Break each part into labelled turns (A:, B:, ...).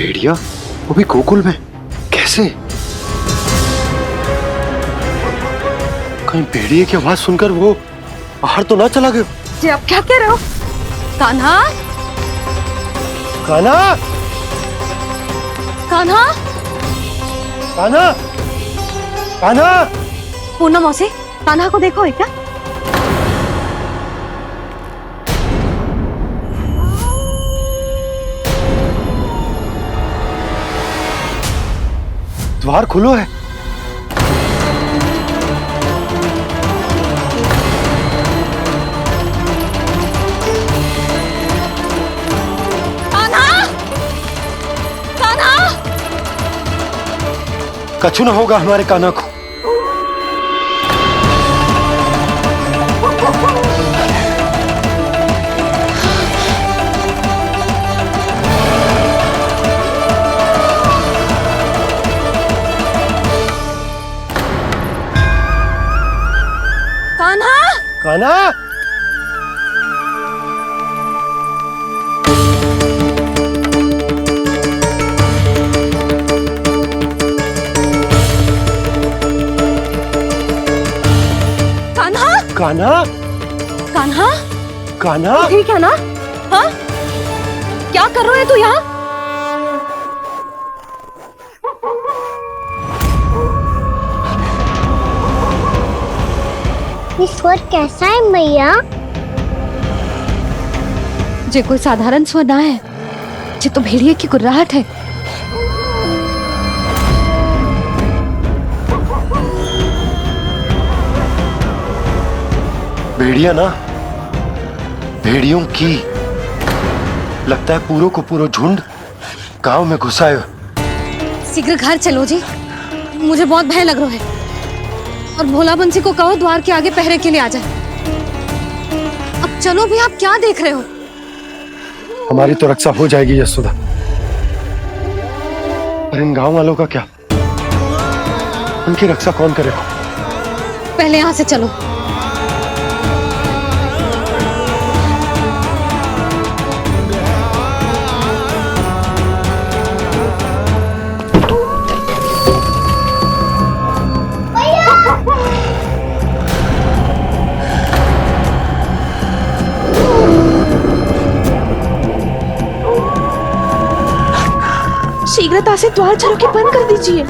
A: भेड़िया वो भी गोकुल में कैसे? कहीं भेड़िए की आवाज सुनकर वो बाहर तो ना चला गया?
B: जी आप क्या कह रहे हो? कान्हा,
A: कान्हा,
B: कान्हा,
A: कान्हा, कान्हा।
B: पूनम मौसी, कान्हा को देखो है क्या?
A: द्वार खुलो है।
B: कान्हा, कान्हा,
A: कछु ना होगा हमारे कान्हा को।
B: कान्हा,
A: कान्हा,
B: कान्हा,
A: कान्हा,
B: कान्हा,
A: कान्हा।
B: ठीक है ना? हाँ, क्या कर रहे हो तू यहाँ?
C: ये स्वर कैसा है मैया?
B: जे कोई साधारण स्वर ना है, जे तो भेड़िए की गुर्राहट है।
A: भेड़िया ना, भेड़ियों की लगता है पूरो को पूरो झुंड गांव में घुसा है।
B: शीघ्र घर चलो जी, मुझे बहुत भय लग रहा है। और भोला बंसी को कहो द्वार के आगे पहरे के लिए आ जाए। अब चलो भी, आप क्या देख रहे हो?
A: हमारी तो रक्षा हो जाएगी यशोदा, पर इन गांव वालों का क्या? उनकी रक्षा कौन करेगा?
B: पहले यहाँ से चलो। शीघ्रता से द्वार झरोखे बंद कर दीजिए।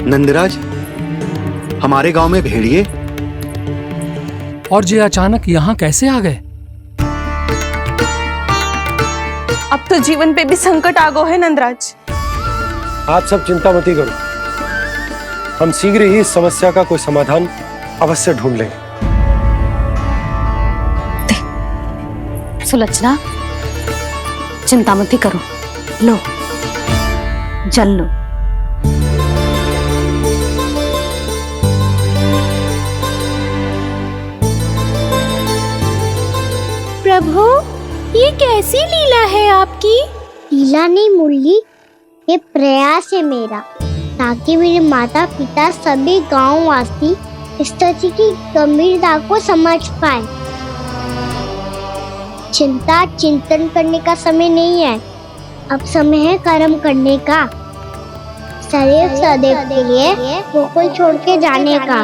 D: नंदराज, हमारे गांव में भेड़िए
E: और ये अचानक यहाँ कैसे आ गए?
F: अब तो जीवन पे भी संकट आ गो है नंदराज।
A: आप सब चिंता मत करो, हम शीघ्र ही इस समस्या का कोई समाधान अवश्य ढूंढ लेंगे।
B: सुलक्षणा, चिंता मत करो, लो जल लो।
C: प्रभु, ये कैसी लीला है आपकी? लीला नहीं मुरली, ये प्रयास है मेरा, ताकि मेरे माता पिता सभी गांव वासी स्थिति की गंभीरता को समझ पाए। चिंता चिंतन करने का समय नहीं है, अब समय है कर्म करने का, सदैव सदैव के लिए गोकुल छोड़ के जाने का।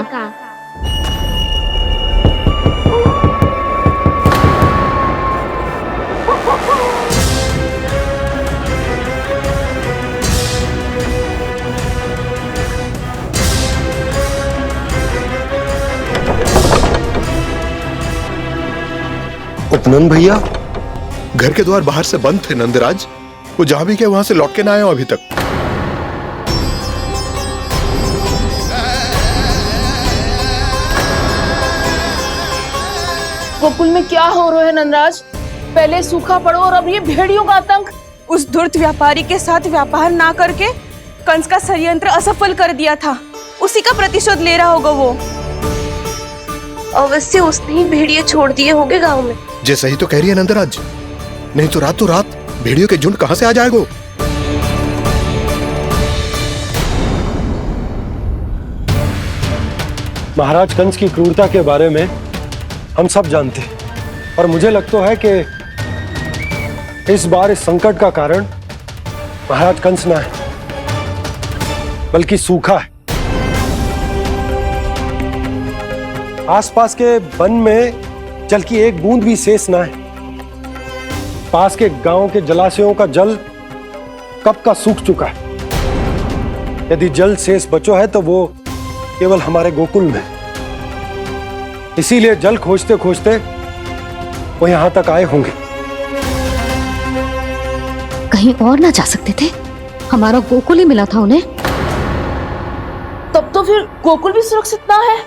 A: उपनंद भैया,
G: घर के द्वार बाहर से बंद थे नंदराज। वो जहां भी गए वहां से लौट के ना आए हो अभी तक।
F: गोकुल में क्या हो रहा है नंदराज? पहले सूखा पड़ो और अब ये भेड़ियों का आतंक। उस धूर्त व्यापारी के साथ व्यापार ना करके कंस का षड्यंत्र असफल कर दिया था। उसी का प्रतिशोध ले रहा होगा वो। अवश्य उसने ही भेड़िए छोड़ दिए होंगे गांव में।
G: जैसा ही तो कह रही है नंदराज, नहीं तो रात भेड़ियों के झुंड कहां से आ जाएगा?
H: महाराज कंस की क्रूरता के बारे में हम सब जानते हैं, और मुझे लगता है कि इस बार इस संकट का कारण महाराज कंस ना है, बल्कि सूखा है। आसपास के वन में जल की एक बूंद भी शेष ना है। पास के गांव के जलाशयों का जल कब का सूख चुका है। यदि जल शेष बचो है तो वो केवल हमारे गोकुल में। इसीलिए जल खोजते खोजते वो यहां तक आए होंगे।
B: कहीं और ना जा सकते थे? हमारा गोकुल ही मिला था उन्हें।
F: तब तो फिर गोकुल भी सुरक्षित ना है।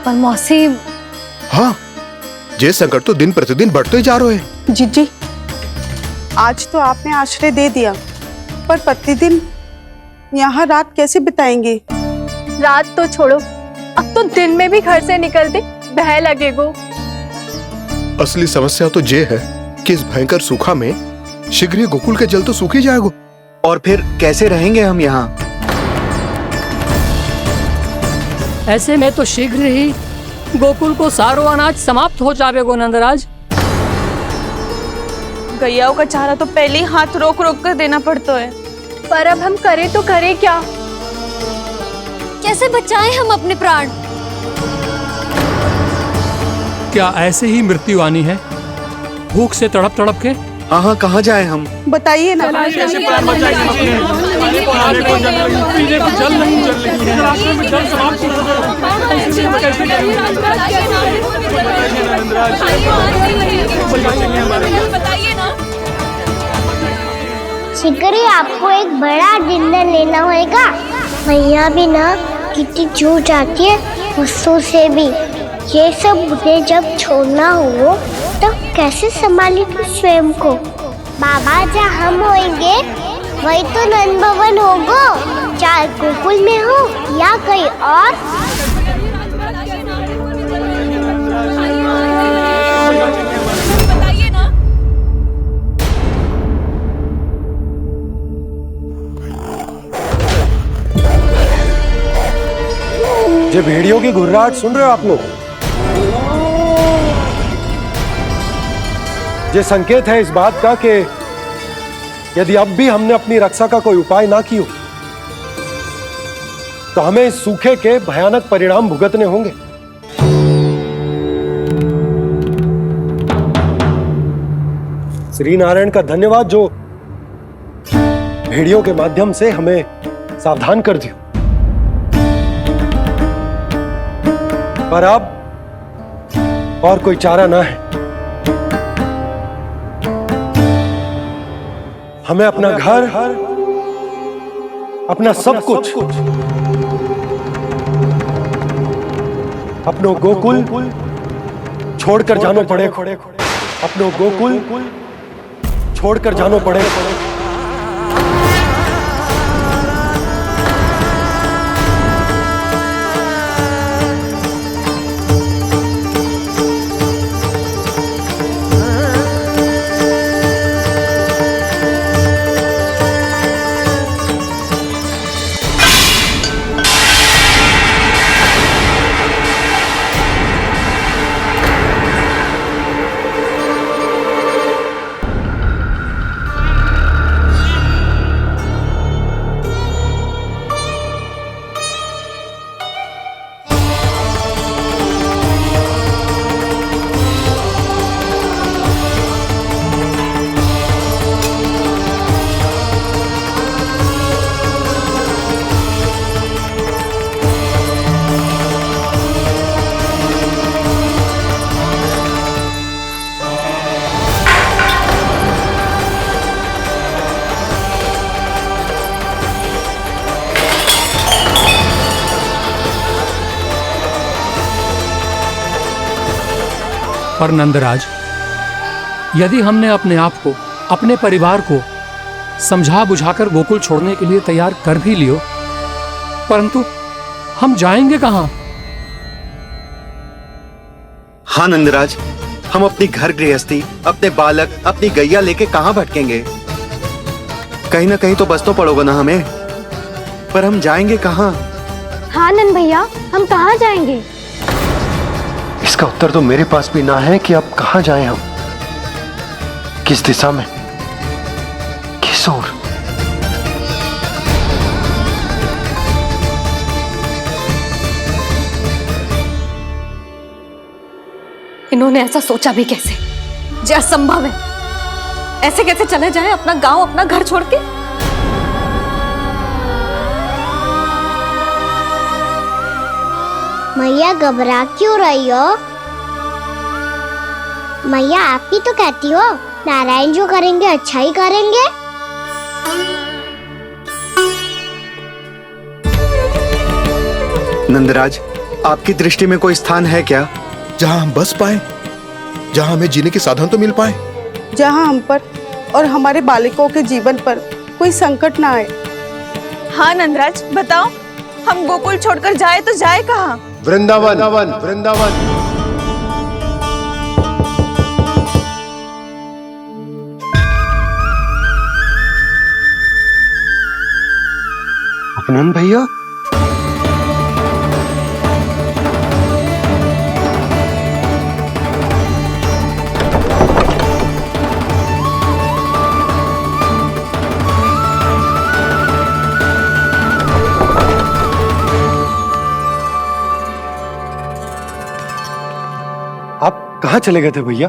B: पर मौसी,
G: हाँ, ये संकट तो दिन प्रतिदिन बढ़ते ही जा रहे हैं।
I: जीजी, आज तो आपने आश्रय दे दिया, पर प्रतिदिन यहाँ रात कैसे बिताएंगे?
F: रात तो छोड़ो, अब तो दिन में भी घर से निकलते भय लगेगो।
G: असली समस्या तो ये है कि इस भयंकर सूखा में शीघ्र ही गोकुल के जल तो सूख ही जाएगा।
D: और फिर कैसे रहेंगे हम यहाँ?
E: ऐसे में तो शीघ्र ही गोकुल को सारो अनाज समाप्त हो जाएगो नंदराज।
F: गैयाओं का चारा तो पहले ही हाथ रोक रोक कर देना पड़ता है। पर अब हम करें तो करें क्या?
B: कैसे बचाएं हम अपने प्राण?
E: क्या ऐसे ही मृत्यु आनी है, भूख से तड़प तड़प के?
D: हाँ, कहाँ जाए हम?
I: बताइए ना।
E: जल नहीं जल रही है, रास्ते में जल समाप्त
C: शीघ्र ही आपको एक बड़ा डिनर लेना होगा। भैया भी ना कितनी जूझ जाती है गुस्सों से भी। ये सब उन्हें जब छोड़ना हो तो कैसे संभाली तू स्वयं को? बाबा जहाँ हम होंगे वही तो नंद भवन होगा, चाहे गोकुल में हो या कहीं और।
H: ये भेड़ियों की घुर्राहट सुन रहे हो आप लोग? ये संकेत है इस बात का कि यदि अब भी हमने अपनी रक्षा का कोई उपाय ना किया तो हमें इस सूखे के भयानक परिणाम भुगतने होंगे। श्री नारायण का धन्यवाद जो भेड़ियों के माध्यम से हमें सावधान कर दिया। पर अब और कोई चारा ना है। हमें अपना घर, अपना सब कुछ, अपनो गोकुल छोड़कर जानो पड़े। अपनो गोकुल छोड़कर जानो पड़े।
E: पर नंदराज, यदि हमने अपने आप को, अपने परिवार को समझा बुझाकर गोकुल छोड़ने के लिए तैयार कर भी लियो, परंतु हम जाएंगे कहां?
D: हाँ नंदराज, हम अपनी घर गृहस्थी, अपने बालक, अपनी गैया लेके कहाँ भटकेंगे? कहीं ना कहीं तो बस तो पड़ोगा ना हमें, पर हम जाएंगे कहाँ?
C: हाँ नंद भैया, हम कहाँ जाएंगे?
A: इसका उत्तर तो मेरे पास भी ना है कि अब कहां जाएं हम, किस दिशा में, किस ओर।
B: इन्होंने ऐसा सोचा भी कैसे? जो असंभव है। ऐसे कैसे चले जाएं अपना गांव, अपना घर छोड़ के?
C: मैया घबरा क्यों रही हो? मैया आप ही तो कहती हो नारायण जो करेंगे अच्छा ही करेंगे।
D: नंदराज, आपकी दृष्टि में कोई स्थान है क्या
G: जहां हम बस पाए, जहां हमें जीने के साधन तो मिल पाए,
I: जहाँ हम पर और हमारे बालकों के जीवन पर कोई संकट ना आए।
F: हाँ नंदराज, बताओ, हम गोकुल छोड़कर जाए तो जाए कहाँ?
G: वृंदावन वृंदावन।
A: नंद भैया,
H: आप कहाँ चले गए थे भैया?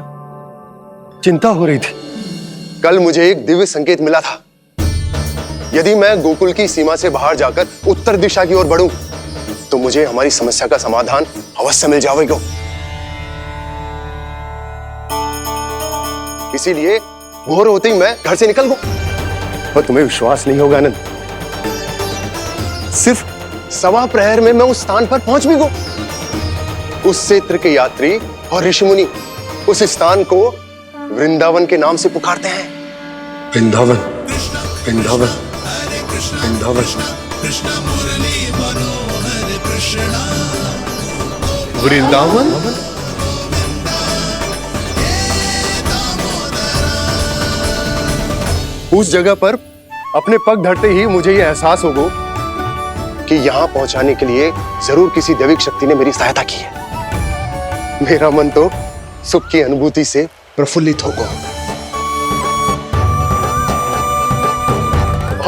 H: चिंता हो रही थी।
G: कल मुझे एक दिव्य संकेत मिला था। यदि मैं गोकुल की सीमा से बाहर जाकर उत्तर दिशा की ओर बढ़ूं, तो मुझे हमारी समस्या का समाधान अवश्य मिल जाएगा। इसीलिए भोर होते ही मैं घर से निकल गया। और तुम्हें विश्वास नहीं होगा आनंद, सिर्फ सवा प्रहर में मैं उस स्थान पर पहुंच भी गया। उस क्षेत्र के यात्री और ऋषिमुनि उस स्थान को वृंदावन के नाम से पुकारते हैं।
H: वृंदावन, वृंदावन, वृंदावन।
G: वृंदावन? उस जगह पर अपने पग धरते ही मुझे यह एहसास होगा कि यहां पहुंचाने के लिए जरूर किसी दैविक शक्ति ने मेरी सहायता की है। मेरा मन तो सुख की अनुभूति से प्रफुल्लित होगा।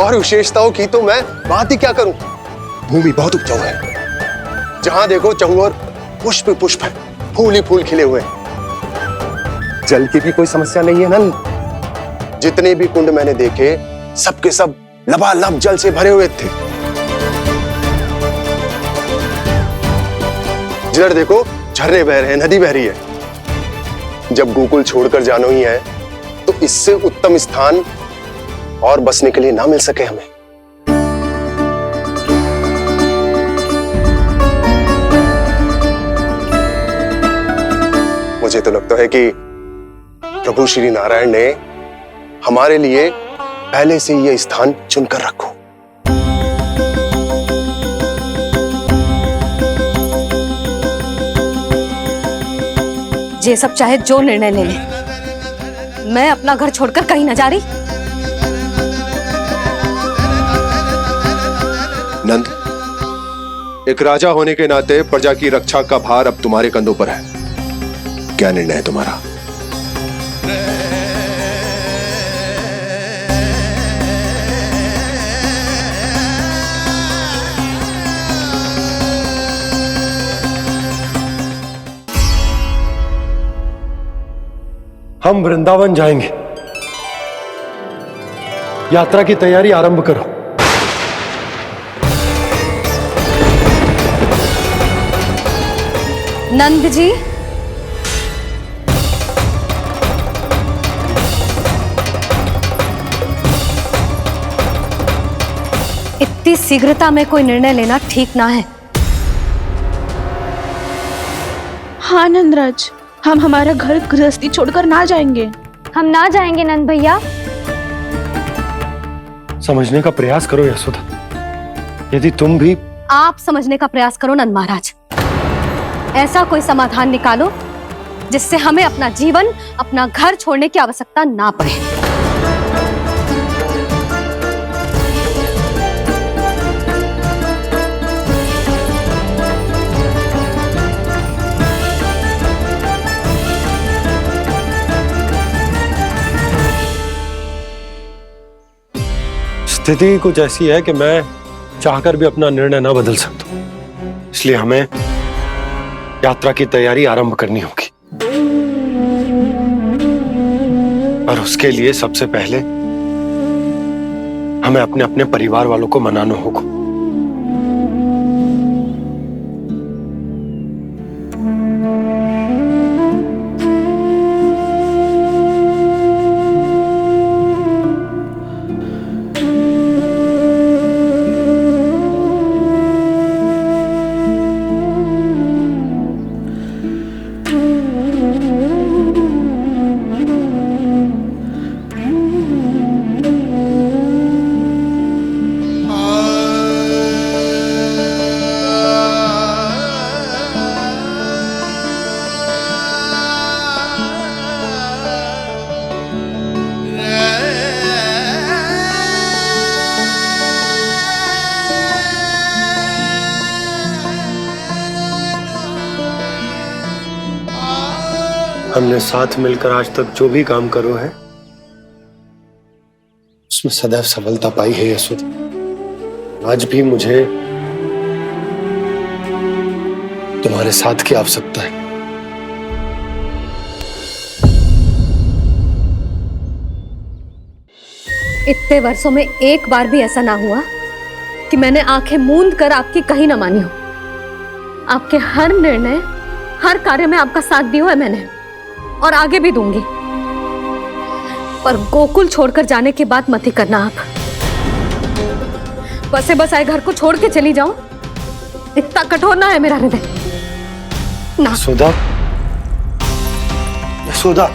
G: और विशेषताओं की तो मैं बात ही क्या करूं। भूमि बहुत उपजाऊ है, जहां देखो चहुओर पुष्प पुष्प है, फूल ही फूल खिले हुए हैं। जल की भी कोई समस्या नहीं है नंद। जितने भी कुंड मैंने देखे, सबके सब लबालब जल से भरे हुए थे। जिधर देखो झरने बह रहे हैं, नदी बह रही है। जब गोकुल छोड़कर जाना ही है, तो इससे उत्तम स्थान और बसने के लिए ना मिल सके हमें। मुझे तो लगता है कि प्रभु श्री नारायण ने हमारे लिए पहले से यह स्थान चुनकर रखो।
B: ये सब चाहे जो निर्णय ले ले, मैं अपना घर छोड़कर कहीं न जा रही।
G: नंद, एक राजा होने के नाते प्रजा की रक्षा का भार अब तुम्हारे कंधों पर है। क्या निर्णय है तुम्हारा?
H: हम वृंदावन जाएंगे। यात्रा की तैयारी आरंभ करो।
B: नंद जी, इतनी शीघ्रता में कोई निर्णय लेना ठीक ना है।
F: हाँ नंदराज, हम हमारा घर गृहस्थी छोड़कर ना जाएंगे।
C: हम ना जाएंगे नंद भैया।
H: समझने का प्रयास करो यशोदा। यदि तुम भी
B: आप समझने का प्रयास करो नंद महाराज। ऐसा कोई समाधान निकालो जिससे हमें अपना जीवन, अपना घर छोड़ने की आवश्यकता ना पड़े।
H: स्थिति कुछ ऐसी है कि मैं चाहकर भी अपना निर्णय न बदल सकता, इसलिए हमें यात्रा की तैयारी आरंभ करनी होगी। और उसके लिए सबसे पहले हमें अपने अपने परिवार वालों को मनाना होगा। हमने साथ मिलकर आज तक जो भी काम करो है उसमें सदैव सफलता पाई है यशोदा। आज भी मुझे तुम्हारे साथ की आवश्यकता है।
B: इतने वर्षों में एक बार भी ऐसा ना हुआ कि मैंने आंखें मूंद कर आपकी कहीं ना मानी हो। आपके हर निर्णय, हर कार्य में आपका साथ दिया है मैंने, और आगे भी दूंगी। पर गोकुल छोड़कर जाने की बात मत ही करना आप। बसे बसाए घर को छोड़ के चली जाऊं, इतना कठोर ना है मेरा हृदय ना।
H: यशोदा, यशोदा,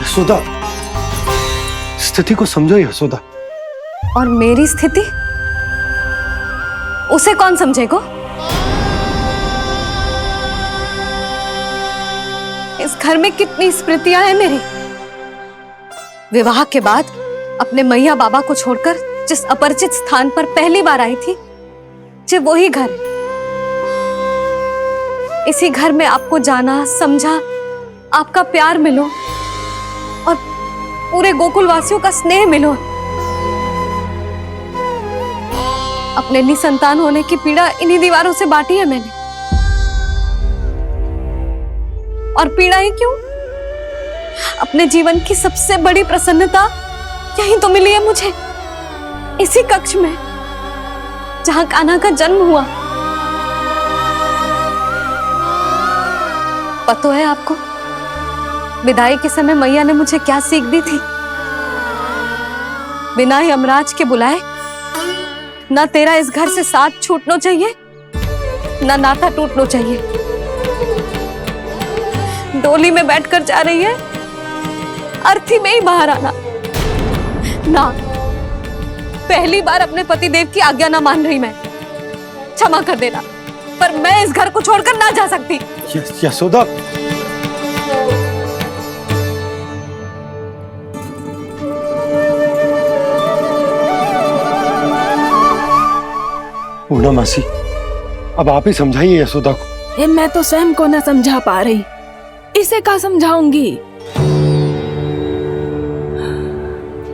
H: यशोदा, स्थिति को समझो यशोदा।
B: और मेरी स्थिति उसे कौन समझेगा? इस घर में कितनी स्मृतियां हैं मेरी। विवाह के बाद अपने मैया बाबा को छोड़कर जिस अपरिचित स्थान पर पहली बार आई थी, जो वही घर है। इसी घर में आपको जाना, समझा, आपका प्यार मिलो और पूरे गोकुल वासियों का स्नेह मिलो। अपने निसंतान होने की पीड़ा इन्हीं दीवारों से बांटी है मैंने। और पीड़ा ही क्यों? अपने जीवन की सबसे बड़ी प्रसन्नता यहीं तो मिली है मुझे, इसी कक्ष में जहां कान्हा का जन्म हुआ। पता है आपको विदाई के समय मैया ने मुझे क्या सीख दी थी? बिना यमराज के बुलाए ना तेरा इस घर से साथ छूटना चाहिए, ना नाता टूटना चाहिए। डोली में बैठकर जा रही है, अर्थी में ही बाहर आना ना। पहली बार अपने पति देव की आज्ञा ना मान रही मैं, क्षमा कर देना, पर मैं इस घर को छोड़कर ना जा सकती।
H: यशोदा, पूर्णा मासी, अब आप ही समझाइए यशोदा को।
F: मैं तो स्वयं को न समझा पा रही, इसे क्या समझाऊंगी?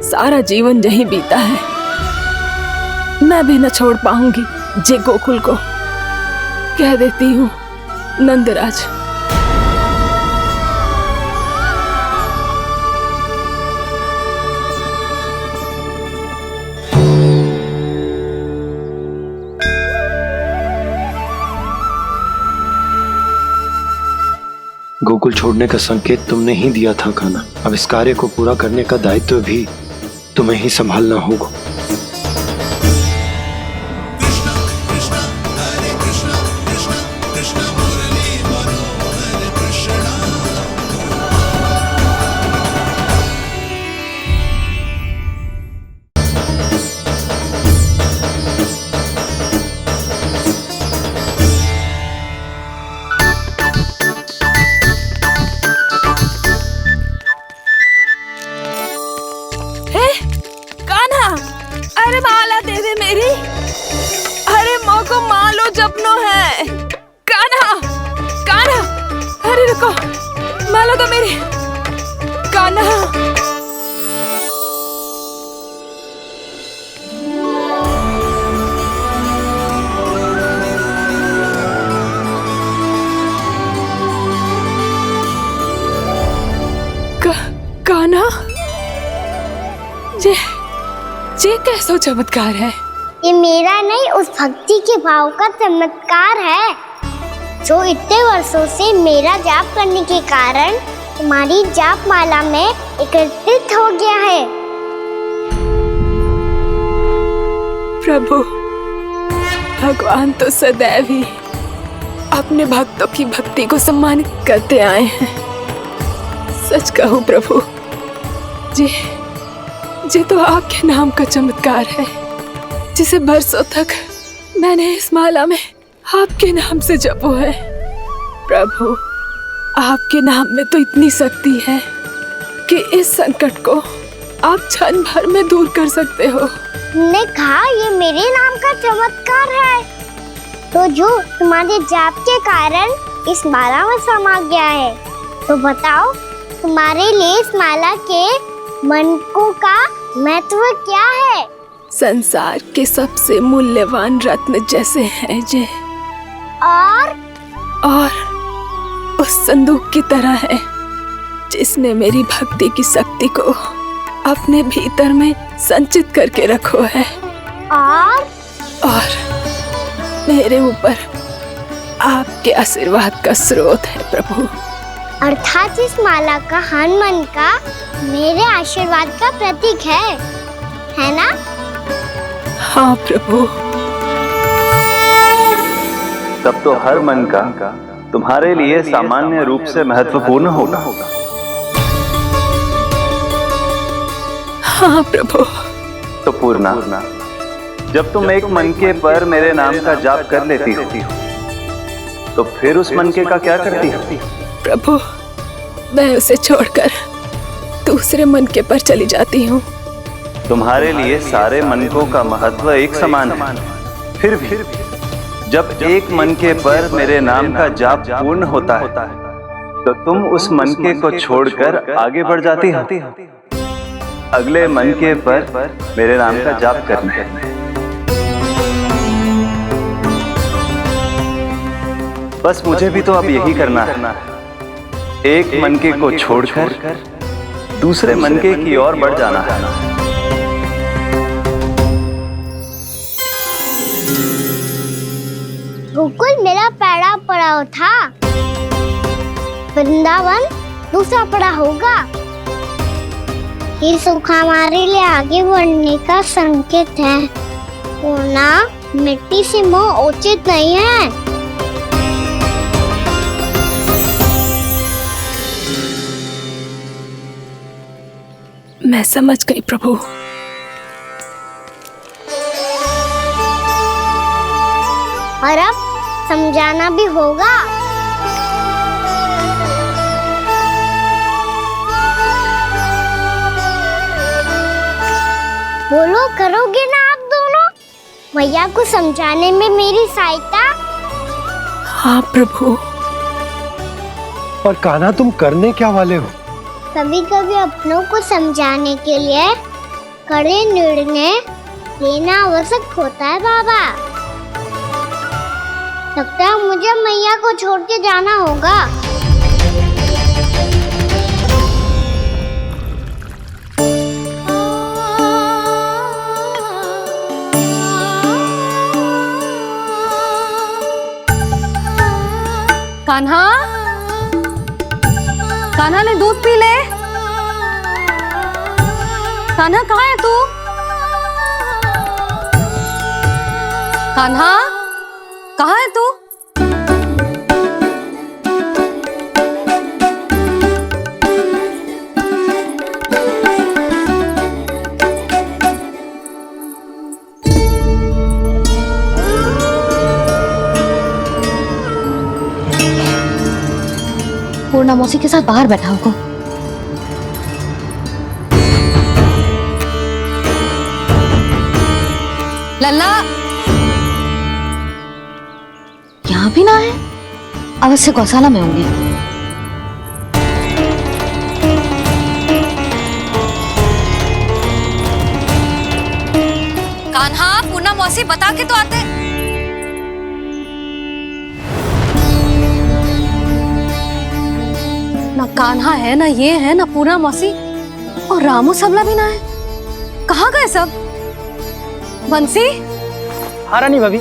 F: सारा जीवन यहीं बीता है, मैं भी न छोड़ पाऊंगी। जे गोकुल को कह देती हूँ नंदराज।
A: गोकुल छोड़ने का संकेत तुमने ही दिया था कान्हा। अब इस कार्य को पूरा करने का दायित्व भी तुम्हें ही संभालना होगा।
F: माला तो मेरी कान्हा। कान्हा, ये कैसा चमत्कार है?
C: ये मेरा नहीं, उस भक्ति के भाव का चमत्कार है जो इतने वर्षों से मेरा जाप करने के कारण तुम्हारी जाप माला में एकत्रित हो गया है।
F: प्रभु, भगवान तो सदैव ही अपने भक्तों की भक्ति को सम्मानित करते आए हैं। सच कहूं प्रभु, ये तो आपके नाम का चमत्कार है, जिसे बरसों तक मैंने इस माला में आपके नाम से जपो है। प्रभु, आपके नाम में तो इतनी शक्ति है कि इस संकट को आप क्षण भर में दूर कर सकते हो।
C: तुमने कहा ये मेरे नाम का चमत्कार है, तो जो तुम्हारे जाप के कारण इस माला में समा गया है, तो बताओ तुम्हारे लिए इस माला के मनकों का महत्व क्या है?
F: संसार के सबसे मूल्यवान रत्न जैसे हैं ये, और उस संदूक की तरह है जिसने मेरी भक्ति की शक्ति को अपने भीतर में संचित करके रखो है, और मेरे ऊपर आपके आशीर्वाद का स्रोत है प्रभु।
C: अर्थात इस माला का हनुमान का मेरे आशीर्वाद का प्रतीक है ना?
F: हाँ प्रभु।
J: तब तो हर मन का तुम्हारे लिए सामान्य रूप से महत्वपूर्ण होगा।
F: हाँ प्रभु।
J: तो पूर्णा, जब तुम एक मनके पर मेरे नाम का जाप कर लेती हो, तो फिर उस मनके का क्या करती हो?
F: प्रभु, मैं उसे छोड़कर दूसरे मनके पर चली जाती हूँ।
J: तुम्हारे लिए सारे मनकों का महत्व एक समान है, फिर भी जब एक मनके पर मेरे नाम का जाप पूर्ण होता है, तो तुम उस मनके को छोड़कर आगे बढ़ जाती हो अगले मनके पर मेरे नाम का जाप करने। बस मुझे भी तो अब यही करना है, एक मनके को छोड़कर दूसरे मनके की ओर बढ़ जाना है।
C: गोकुल मेरा पहला पड़ाव था, वृंदावन दूसरा पड़ाव होगा। ये सुख हमारे लिए आगे बढ़ने का संकेत है, पूर्णा, मिट्टी से मोह उचित नहीं है।
F: मैं समझ गई प्रभु।
C: और अब समझाना भी होगा। बोलो, करोगे ना आप दोनों? भैया को समझाने में मेरी सहायता?
F: हाँ प्रभु।
H: पर कान्हा, तुम करने क्या वाले हो?
C: कभी कभी अपनों को समझाने के लिए कड़े निर्णय लेना आवश्यक होता है बाबा। लगता है मुझे मैया को छोड़ के जाना होगा।
B: कान्हा, कान्हा ने दूध पी ले। कान्हा कहाँ है तू? कान्हा, कहाँ है तू? पूर्णा मौसी के साथ बाहर बैठा होगा। लल्ला, यहाँ भी ना है, अवश्य गौशाला में होंगे। कान्हा, पूनम मौसी बता के तो आते। ना कान्हा है, ना ये है, ना पूनम मौसी, और रामू सबला भी ना है। कहाँ गए सब? बंसी?
K: हाँ रानी भाभी।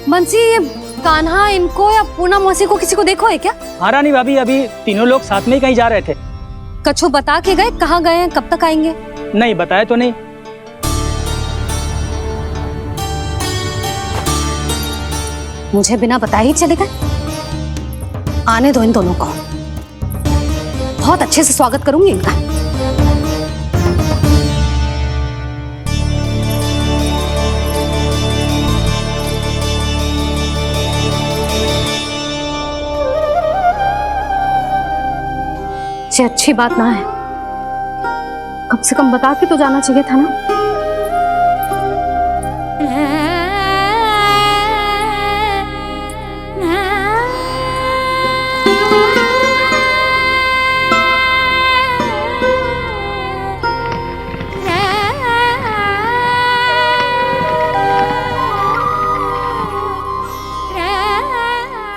B: बंसी, ये कान्हा इनको या पूनम मौसी को किसी को देखो है क्या?
K: हाँ रानी भाभी, अभी तीनों लोग साथ में ही कहीं जा रहे थे।
B: कछु बता के गए कहाँ गए हैं, कब तक आएंगे?
K: नहीं बताया तो नहीं।
B: मुझे बिना बताए ही चले गए? आने दो इन दोनों को, बहुत अच्छे से स्वागत करूंगी इनका। ये अच्छी बात ना है, कम से कम बता के तो जाना चाहिए था ना।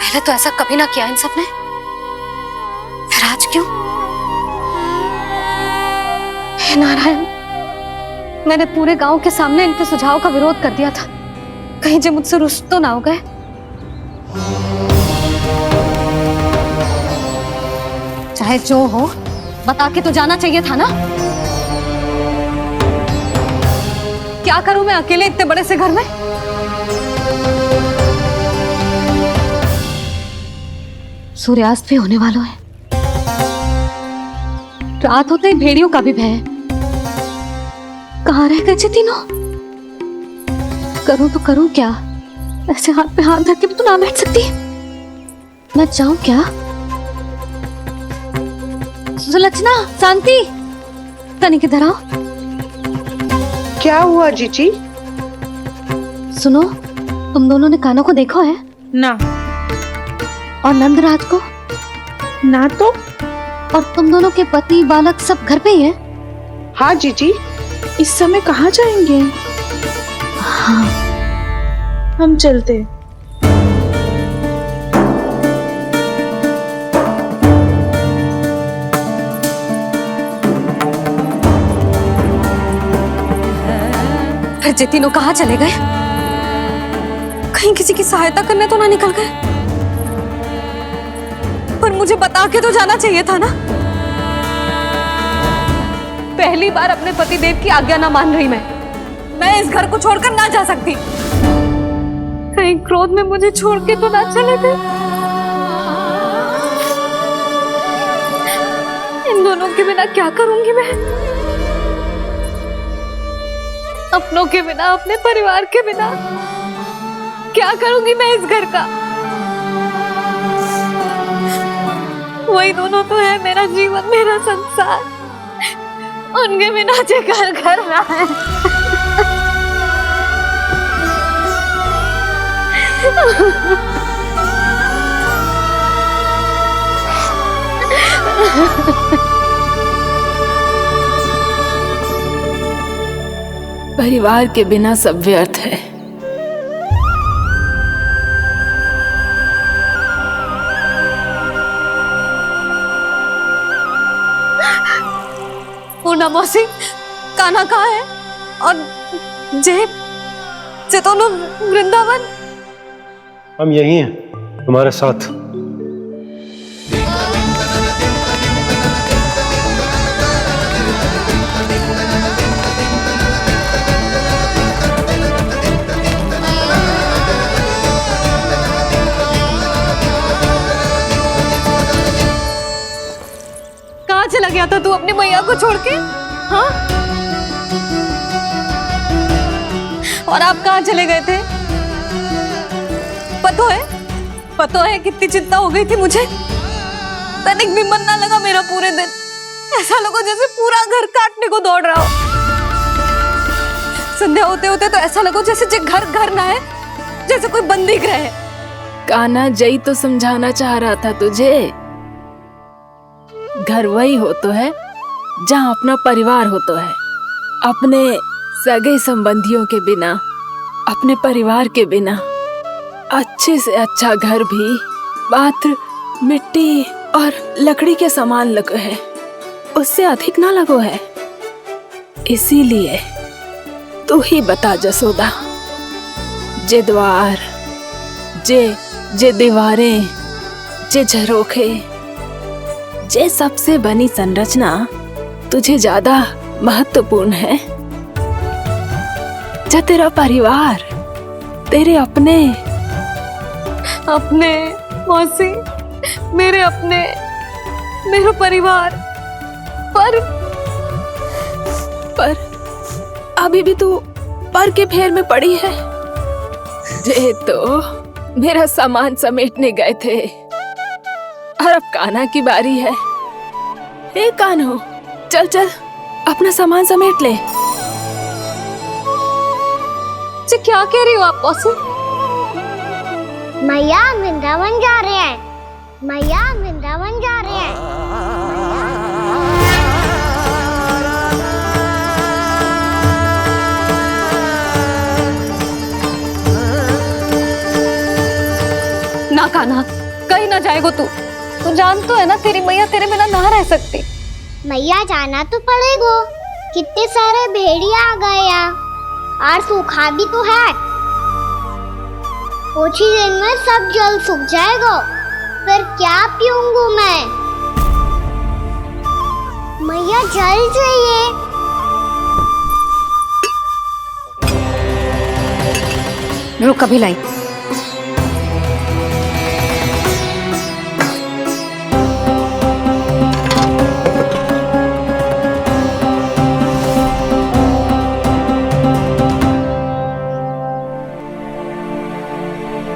B: पहले तो ऐसा कभी ना किया इन सब ने, फिर आज क्यों? हे नारायण, मैंने पूरे गांव के सामने इनके सुझाव का विरोध कर दिया था, कहीं जो मुझसे रुष्ट तो ना हो गए। चाहे जो हो, बता के तो जाना चाहिए था ना। क्या करूं मैं अकेले इतने बड़े से घर में? सूर्यास्त भी होने वाला है, रात होते ही भेड़ियों का भी भय है। कहाँ रह गए तीनों? करूं तो करूं क्या? ऐसे हाथ पे हाथ धर के भी तो ना बैठ सकती। मैं जाऊं क्या? सुलक्षणा, शांति, तनी किधर आओ।
I: क्या हुआ जीजी?
B: सुनो, तुम दोनों ने कान्हा को देखा है?
F: ना।
B: और नंदराज को?
I: ना तो।
B: और तुम दोनों के पति बालक सब घर पे ही हैं?
I: हाँ जीजी, इस समय कहाँ जाएंगे?
B: हाँ,
F: हम चलते।
B: फिर ये तीनों कहाँ चले गए? कहीं किसी की सहायता करने तो ना निकल गए? पर मुझे बता के तो जाना चाहिए था ना। पहली बार अपने पतिदेव की आज्ञा ना मान रही मैं इस घर को छोड़कर ना जा सकती। कहीं क्रोध में मुझे छोड़ के तो ना चले गए। इन दोनों के बिना क्या करूंगी मैं? अपनों के बिना, अपने परिवार के बिना क्या करूंगी मैं इस घर का? वही दोनों तो है मेरा जीवन, मेरा संसार। उनके बिना जो घर घर रहा है।
F: परिवार के बिना सब व्यर्थ है।
B: पूनम मौसी, कान्हा कहाँ है? और जे दोनों वृंदावन?
H: हम यही हैं तुम्हारे साथ।
B: कहाँ चला गया था तू अपनी मैया को छोड़ के? हाँ? और आप कहाँ चले गए थे? पता है कितनी चिंता हो गई थी मुझे। तनिक भी मन ना लगा मेरा पूरे दिन। ऐसा लगा जैसे पूरा घर काटने को दौड़ रहा हो। संध्या होते होते तो ऐसा लगा जैसे घर घर ना है, जैसे कोई बंदी गृह है।
F: कान्हा, जय तो समझाना चाह रहा था तुझे। घर वही हो तो है जहाँ अपना परिवार हो तो है। अपने सगे संबंधियों के बिना अपने परिवार के बिना अच्छे से अच्छा घर भी मात्र मिट्टी और लकड़ी के समान लगो है, उससे अधिक ना लगो है। इसीलिए तू ही बता जसोदा, जे द्वार, जे दीवारें, जे झरोखे, जे सबसे बनी संरचना तुझे ज्यादा महत्वपूर्ण है? जा तेरा परिवार, तेरे अपने
B: मौसी, मेरे अपने, मेरा परिवार, पर
F: अभी भी तू पर के फेर में पड़ी है। जे तो मेरा सामान समेटने गए थे और अब कान्हा की बारी है। हे कान्हो, चल चल अपना सामान समेट ले।
B: जी क्या कह रही हो आप मौसी?
C: मैया वृंदावन जा रहे हैं, मैया वृंदावन जा रहे हैं।
B: ना कान्हा, कहीं ना जाएगो तू जान तो है ना तेरी मैया तेरे बिना ना रह सकती।
C: मैया जाना तो पड़ेगा, कितने सारे भेड़िया आ गए यहाँ और सूखा भी तो है। कुछ ही दिन में सब जल सूख जाएगा, फिर क्या पीऊंगी मैं? मैया जल चाहिए।
B: रुक अभी लाई।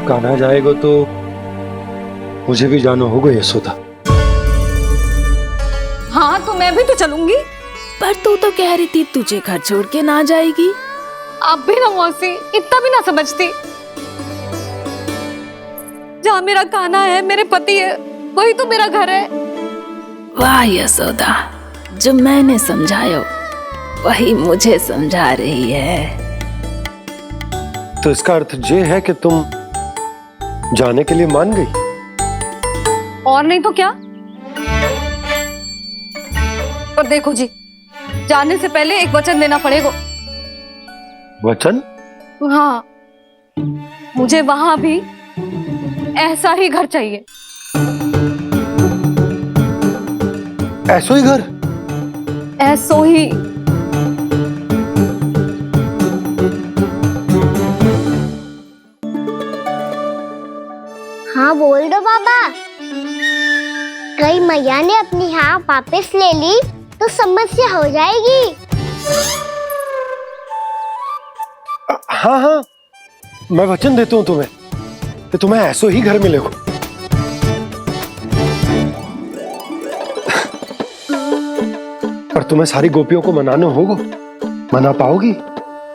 H: कान्हा जाएगा तो मुझे भी जाना होगा यशोदा।
B: हाँ तो मैं भी तो चलूंगी।
F: पर तू तो कह रही थी तुझे घर छोड़ के ना जाएगी।
B: आप भी ना मौसी, इतना भी ना समझती। जहाँ मेरा कान्हा है, मेरे पति है, वही तो मेरा घर है।
F: वाह यशोदा, जो मैंने समझायो वही मुझे समझा रही है।
H: तो इसका अर्थ ये है कि तुम जाने के लिए मान गई?
B: और नहीं तो क्या। पर देखो जी, जाने से पहले एक वचन देना पड़ेगा।
H: वचन?
B: हाँ, मुझे वहां भी ऐसा ही घर चाहिए।
H: ऐसो ही घर?
B: ऐसो ही।
C: हाँ बोल दो बाबा। कहीं मैया ने अपनी हाँ वापस ले ली तो समस्या हो जाएगी।
H: हाँ हाँ, मैं वचन देता हूँ तुम्हें कि तुम्हें ऐसो ही घर मिलेगा। पर तुम्हें सारी गोपियों को मनाना होगा। मना पाओगी?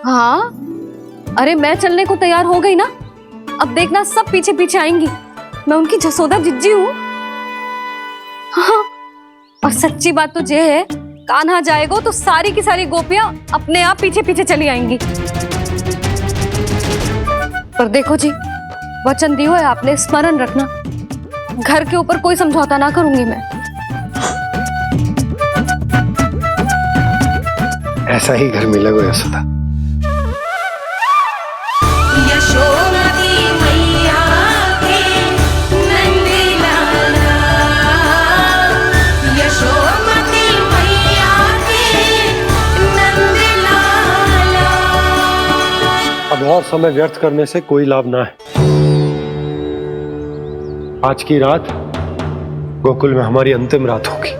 B: हाँ, अरे मैं चलने को तैयार हो गई ना। अब देखना सब पीछे पीछे आएंगी। मैं उनकी जसोदा जिज्जी हूँ। हाँ, और सच्ची बात तो ये है, कान्हा जाएगा तो सारी की सारी गोपियां अपने आप पीछे पीछे चली आएंगी। पर देखो जी, वचन दियो है आपने, स्मरण रखना। घर के ऊपर कोई समझौता ना करूंगी मैं।
H: ऐसा ही घर मिलेगा यशोदा। अब और समय व्यर्थ करने से कोई लाभ ना है। आज की रात गोकुल में हमारी अंतिम रात होगी।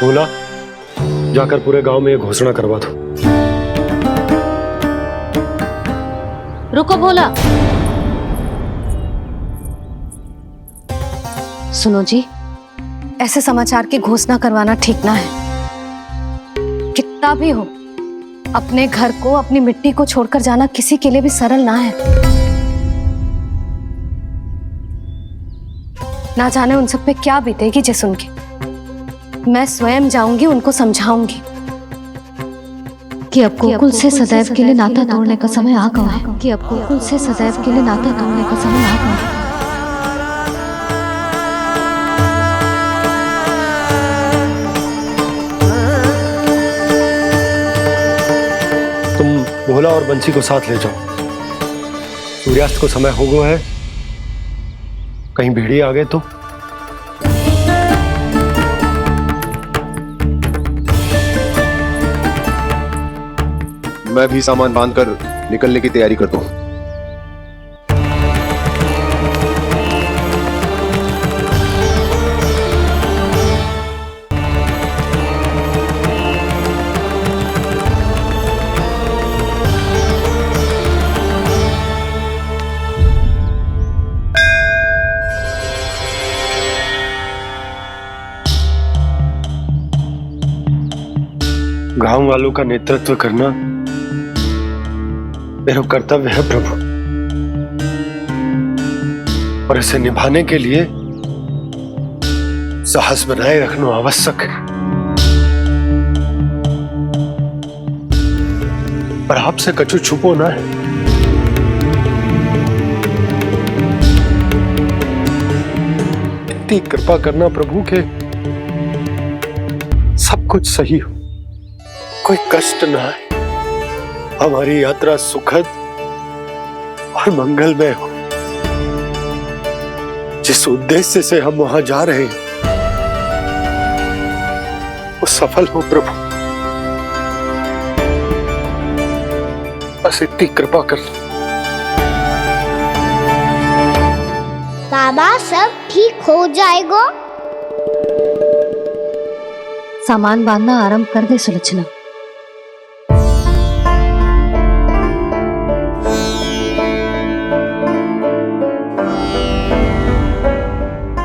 H: बोला, जाकर पूरे गांव में ये घोषणा करवा दो।
B: रुको भोला। सुनो जी, ऐसे समाचार की घोषणा करवाना ठीक ना है। कितना भी हो, अपने घर को, अपनी मिट्टी को छोड़कर जाना किसी के लिए भी सरल ना है। ना जाने उन सब पे क्या बीतेगी जे सुन के। मैं स्वयं जाऊंगी, उनको समझाऊंगी कि अब गोकुल से सदैव के लिए नाता तोड़ने का समय आ गया है, कि अब गोकुल से सदैव के लिए नाता तोड़ने का समय आ गया है।
H: तुम भोला और बंसी को साथ ले जाओ। सूर्यास्त को समय हो गया है, कहीं भेड़िए आ गए तो।
G: मैं भी सामान बांधकर निकलने की तैयारी करता हूं।
H: गांव वालों का नेतृत्व करना मेरा कर्तव्य है प्रभु, और इसे निभाने के लिए साहस बनाए रखना आवश्यक है। पर आपसे कछु छुपो ना है। इतनी कृपा करना प्रभु के सब कुछ सही हो, कोई कष्ट ना है, हमारी यात्रा सुखद और मंगलमय हो। जिस उद्देश्य से हम वहां जा रहे हैं वो सफल हो प्रभु, बस इतनी कृपा कर लो।
C: बाबा सब ठीक हो जाएगा।
B: सामान बांधना आरंभ कर दे सुलोचना।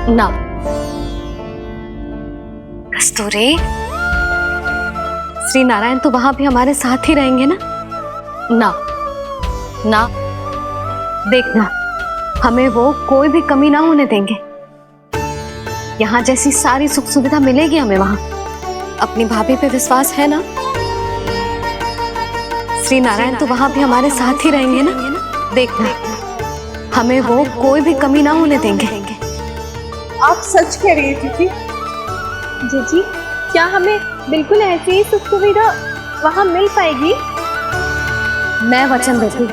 B: ना कस्तूरी, श्री नारायण तो वहां भी हमारे साथ ही रहेंगे ना? ना ना, देखना हमें वो कोई भी कमी ना होने देंगे। यहाँ जैसी सारी सुख सुविधा मिलेगी हमें वहां। अपनी भाभी पे विश्वास है ना? श्री नारायण तो वहां भी हमारे साथ ही रहेंगे ना? देखना हमें वो कोई भी कमी ना होने देंगे।
F: आप सच कह रही है दीदी?
B: जीजी, क्या हमें बिल्कुल ऐसी ही सुख सुविधा वहां मिल पाएगी? मैं वचन देती हूँ,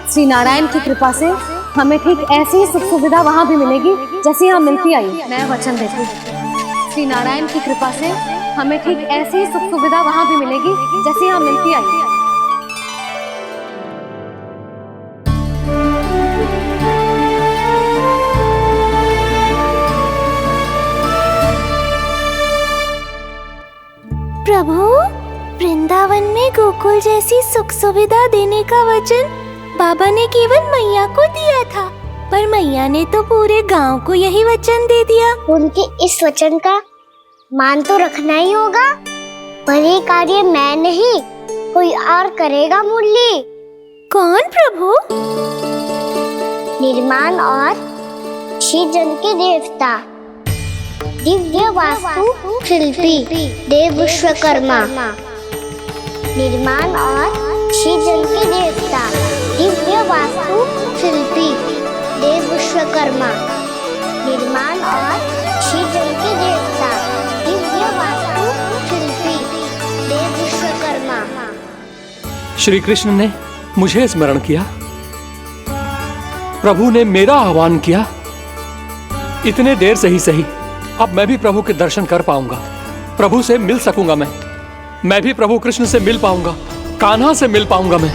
B: श्री नारायण की कृपा से हमें ठीक ऐसी ही सुख सुविधा वहां भी मिलेगी जैसी यहाँ मिलती आई। मैं वचन देती हूँ, श्री नारायण की कृपा से हमें ठीक ऐसी ही सुख सुविधा वहां भी मिलेगी जैसी यहाँ मिलती आई।
C: प्रभु, वृंदावन में गोकुल जैसी सुख सुविधा देने का वचन बाबा ने केवल मैया को दिया था, पर मैया ने तो पूरे गांव को यही वचन दे दिया। उनके इस वचन का मान तो रखना ही होगा, पर ये कार्य मैं नहीं कोई और करेगा मुरली। कौन प्रभु? निर्माण और सृजन के देवता, दिव्य वास्तु शिल्पी देव विश्वकर्मा। निर्माण और सृजन के देवता, दिव्य वास्तु शिल्पी देव विश्वकर्मा। निर्माण और सृजन के देवता, दिव्य वास्तु शिल्पी देव विश्वकर्मा।
E: श्री कृष्ण ने मुझे स्मरण किया, प्रभु ने मेरा आह्वान किया। इतने देर से ही सही, अब मैं भी प्रभु के दर्शन कर पाऊंगा, प्रभु से मिल सकूंगा। मैं भी प्रभु कृष्ण से मिल पाऊंगा, कान्हा से मिल पाऊंगा मैं।